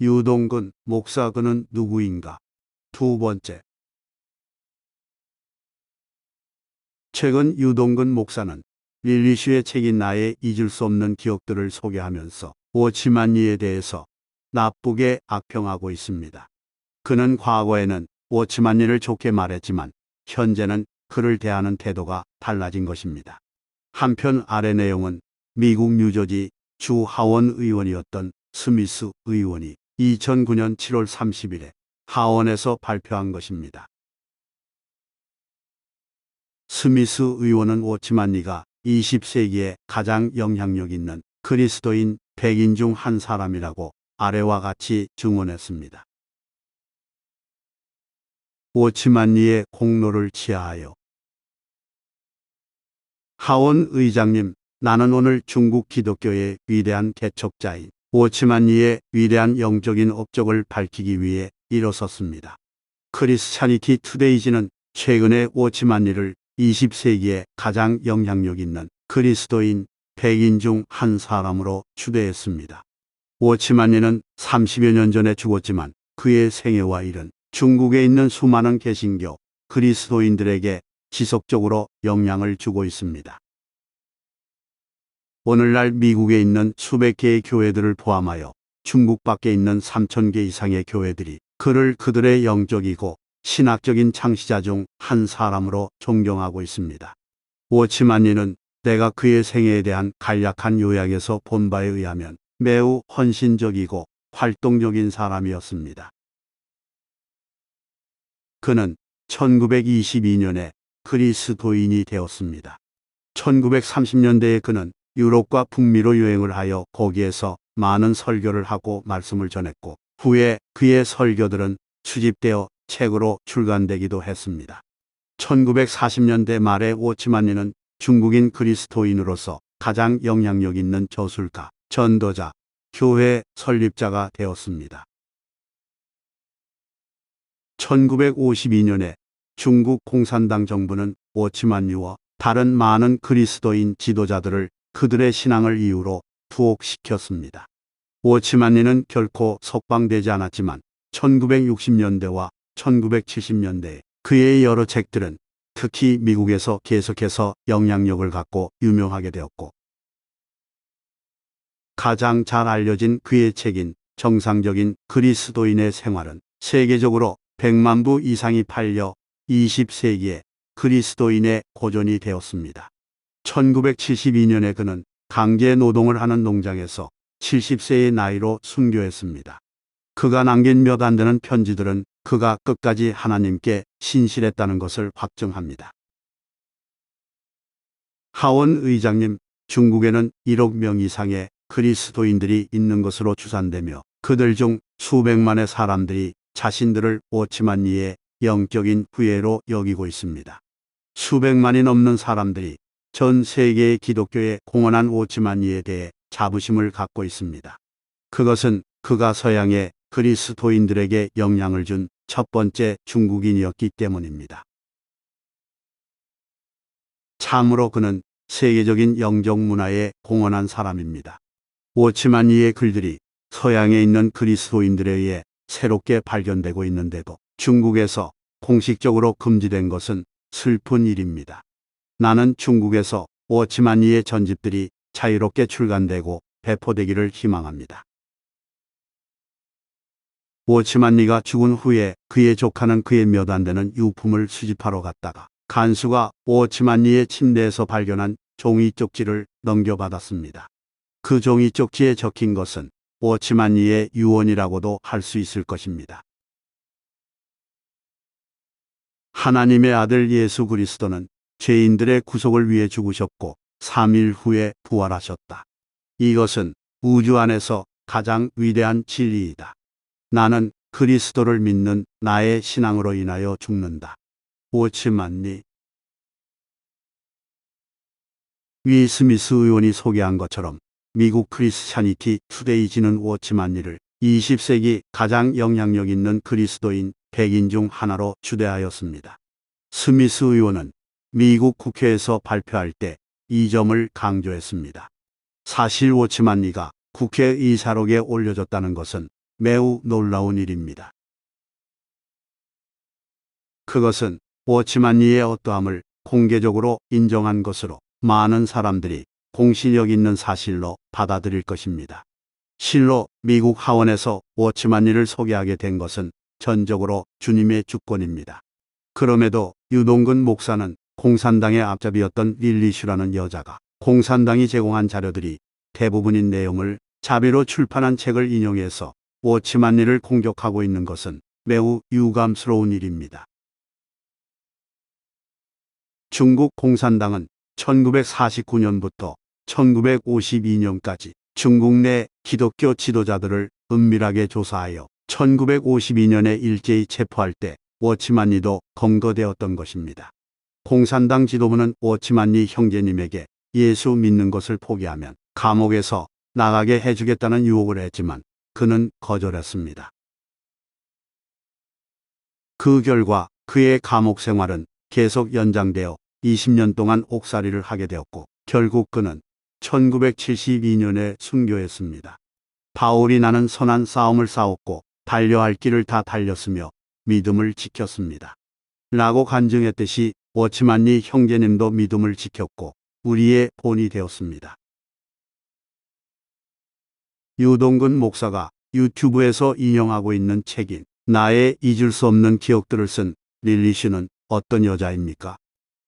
유동근 목사 그는 누구인가? 두 번째. 최근 유동근 목사는 릴리슈의 책인 나의 잊을 수 없는 기억들을 소개하면서 워치만니에 대해서 나쁘게 악평하고 있습니다. 그는 과거에는 워치만니를 좋게 말했지만 현재는 그를 대하는 태도가 달라진 것입니다. 한편 아래 내용은 미국 뉴저지 주 하원 의원이었던 스미스 의원이 2009년 7월 30일에 하원에서 발표한 것입니다. 스미스 의원은 워치만니가 20세기에 가장 영향력 있는 그리스도인 100인 중 한 사람이라고 아래와 같이 증언했습니다. 워치만니의 공로를 치하하여 하원 의장님, 나는 오늘 중국 기독교의 위대한 개척자인 워치만니의 위대한 영적인 업적을 밝히기 위해 일어섰습니다. 크리스찬이티 투데이지는 최근에 워치만니를 20세기에 가장 영향력 있는 그리스도인 100인 중 한 사람으로 추대했습니다. 워치만니는 30여 년 전에 죽었지만 그의 생애와 일은 중국에 있는 수많은 개신교 그리스도인들에게 지속적으로 영향을 주고 있습니다. 오늘날 미국에 있는 수백 개의 교회들을 포함하여 중국 밖에 있는 3,000개 이상의 교회들이 그를 그들의 영적이고 신학적인 창시자 중 한 사람으로 존경하고 있습니다. 워치만니는 내가 그의 생애에 대한 간략한 요약에서 본 바에 의하면 매우 헌신적이고 활동적인 사람이었습니다. 그는 1922년에 그리스도인이 되었습니다. 1930년대에 그는 유럽과 북미로 여행을 하여 거기에서 많은 설교를 하고 말씀을 전했고 후에 그의 설교들은 수집되어 책으로 출간되기도 했습니다. 1940년대 말에 워치만니는 중국인 그리스도인으로서 가장 영향력 있는 저술가, 전도자, 교회 설립자가 되었습니다. 1952년에 중국 공산당 정부는 워치만니와 다른 많은 그리스도인 지도자들을 그들의 신앙을 이유로 투옥시켰습니다. 워치만니는 결코 석방되지 않았지만 1960년대와 1970년대에 그의 여러 책들은 특히 미국에서 계속해서 영향력을 갖고 유명하게 되었고 가장 잘 알려진 그의 책인 정상적인 그리스도인의 생활은 세계적으로 100만 부 이상이 팔려 20세기에 그리스도인의 고전이 되었습니다. 1972년에 그는 강제 노동을 하는 농장에서 70세의 나이로 순교했습니다. 그가 남긴 몇 안 되는 편지들은 그가 끝까지 하나님께 신실했다는 것을 확증합니다. 하원 의장님, 중국에는 1억 명 이상의 그리스도인들이 있는 것으로 추산되며 그들 중 수백만의 사람들이 자신들을 워치만니의 영적인 후예로 여기고 있습니다. 수백만이 넘는 사람들이 전 세계의 기독교에 공헌한 워치만니에 대해 자부심을 갖고 있습니다. 그것은 그가 서양의 그리스도인들에게 영향을 준 첫 번째 중국인이었기 때문입니다. 참으로 그는 세계적인 영적 문화에 공헌한 사람입니다. 워치만니의 글들이 서양에 있는 그리스도인들에 의해 새롭게 발견되고 있는데도 중국에서 공식적으로 금지된 것은 슬픈 일입니다. 나는 중국에서 워치만니의 전집들이 자유롭게 출간되고 배포되기를 희망합니다. 워치만니가 죽은 후에 그의 조카는 그의 몇 안 되는 유품을 수집하러 갔다가 간수가 워치만니의 침대에서 발견한 종이 쪽지를 넘겨받았습니다. 그 종이 쪽지에 적힌 것은 워치만니의 유언이라고도 할 수 있을 것입니다. 하나님의 아들 예수 그리스도는 죄인들의 구속을 위해 죽으셨고 3일 후에 부활하셨다. 이것은 우주 안에서 가장 위대한 진리이다. 나는 그리스도를 믿는 나의 신앙으로 인하여 죽는다. 워치만니. 위 스미스 의원이 소개한 것처럼 미국 크리스찬이티 투데이지는 워치만니를 20세기 가장 영향력 있는 그리스도인 100인 중 하나로 추대하였습니다. 스미스 의원은 미국 국회에서 발표할 때 이 점을 강조했습니다. 사실 워치만니가 국회 의사록에 올려졌다는 것은 매우 놀라운 일입니다. 그것은 워치만 리의 어떠함을 공개적으로 인정한 것으로 많은 사람들이 공신력 있는 사실로 받아들일 것입니다. 실로 미국 하원에서 워치만 리를 소개하게 된 것은 전적으로 주님의 주권입니다. 그럼에도 유동근 목사는 공산당의 앞잡이였던 릴리 슈라는 여자가 공산당이 제공한 자료들이 대부분인 내용을 자비로 출판한 책을 인용해서 워치만 리를 공격하고 있는 것은 매우 유감스러운 일입니다. 중국 공산당은 1949년부터 1952년까지 중국 내 기독교 지도자들을 은밀하게 조사하여 1952년에 일제히 체포할 때 워치만 리도 검거되었던 것입니다. 공산당 지도부는 워치만 리 형제님에게 예수 믿는 것을 포기하면 감옥에서 나가게 해주겠다는 유혹을 했지만 그는 거절했습니다. 그 결과 그의 감옥 생활은 계속 연장되어 20년 동안 옥살이를 하게 되었고 결국 그는 1972년에 순교했습니다. 바울이 나는 선한 싸움을 싸웠고 달려할 길을 다 달렸으며 믿음을 지켰습니다. 라고 간증했듯이 워치만 리 형제님도 믿음을 지켰고 우리의 본이 되었습니다. 유동근 목사가 유튜브에서 인용하고 있는 책인 나의 잊을 수 없는 기억들을 쓴 릴리 슈는 어떤 여자입니까?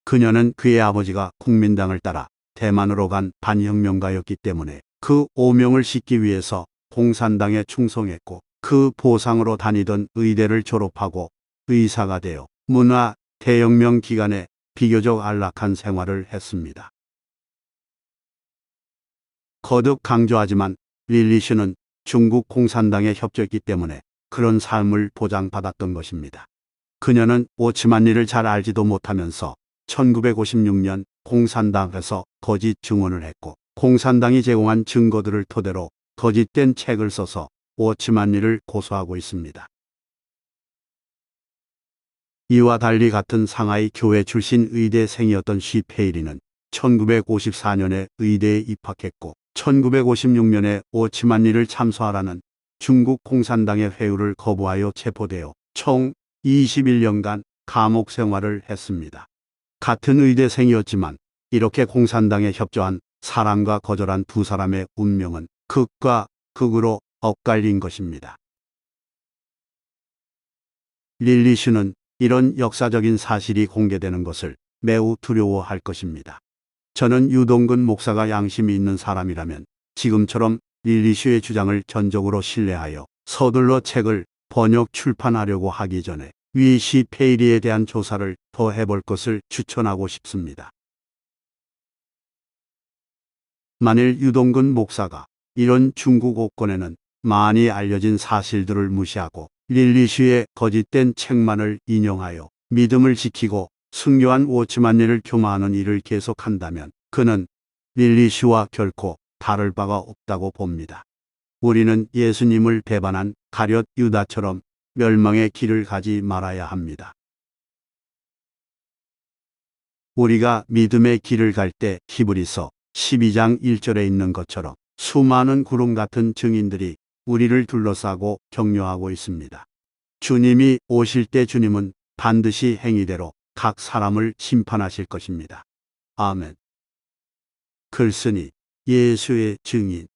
그녀는 그의 아버지가 국민당을 따라 대만으로 간 반혁명가였기 때문에 그 오명을 싣기 위해서 공산당에 충성했고 그 보상으로 다니던 의대를 졸업하고 의사가 되어 문화 대혁명 기간에 비교적 안락한 생활을 했습니다. 거듭 강조하지만 릴리 슈는 중국 공산당에 협조했기 때문에 그런 삶을 보장받았던 것입니다. 그녀는 워치만 리를 잘 알지도 못하면서 1956년 공산당에서 거짓 증언을 했고 공산당이 제공한 증거들을 토대로 거짓된 책을 써서 워치만 리를 고소하고 있습니다. 이와 달리 같은 상하이 교회 출신 의대생이었던 쉬페이리는 1954년에 의대에 입학했고 1956년에 워치만 리를 참소하라는 중국 공산당의 회유를 거부하여 체포되어 총 21년간 감옥 생활을 했습니다. 같은 의대생이었지만 이렇게 공산당에 협조한 사람과 거절한 두 사람의 운명은 극과 극으로 엇갈린 것입니다. 릴리 슈는 이런 역사적인 사실이 공개되는 것을 매우 두려워할 것입니다. 저는 유동근 목사가 양심이 있는 사람이라면 지금처럼 릴리 슈의 주장을 전적으로 신뢰하여 서둘러 책을 번역 출판하려고 하기 전에 위 쉬페이리에 대한 조사를 더 해볼 것을 추천하고 싶습니다. 만일 유동근 목사가 이런 중국 옥권에는 많이 알려진 사실들을 무시하고 릴리 슈의 거짓된 책만을 인용하여 믿음을 지키고 순교한 워치만 리를 교마하는 일을 계속한다면 그는 릴리 슈와 결코 다를 바가 없다고 봅니다. 우리는 예수님을 배반한 가룟 유다처럼 멸망의 길을 가지 말아야 합니다. 우리가 믿음의 길을 갈 때 히브리서 12장 1절에 있는 것처럼 수많은 구름 같은 증인들이 우리를 둘러싸고 격려하고 있습니다. 주님이 오실 때 주님은 반드시 행위대로 각 사람을 심판하실 것입니다. 아멘. 글쓰니 예수의 증인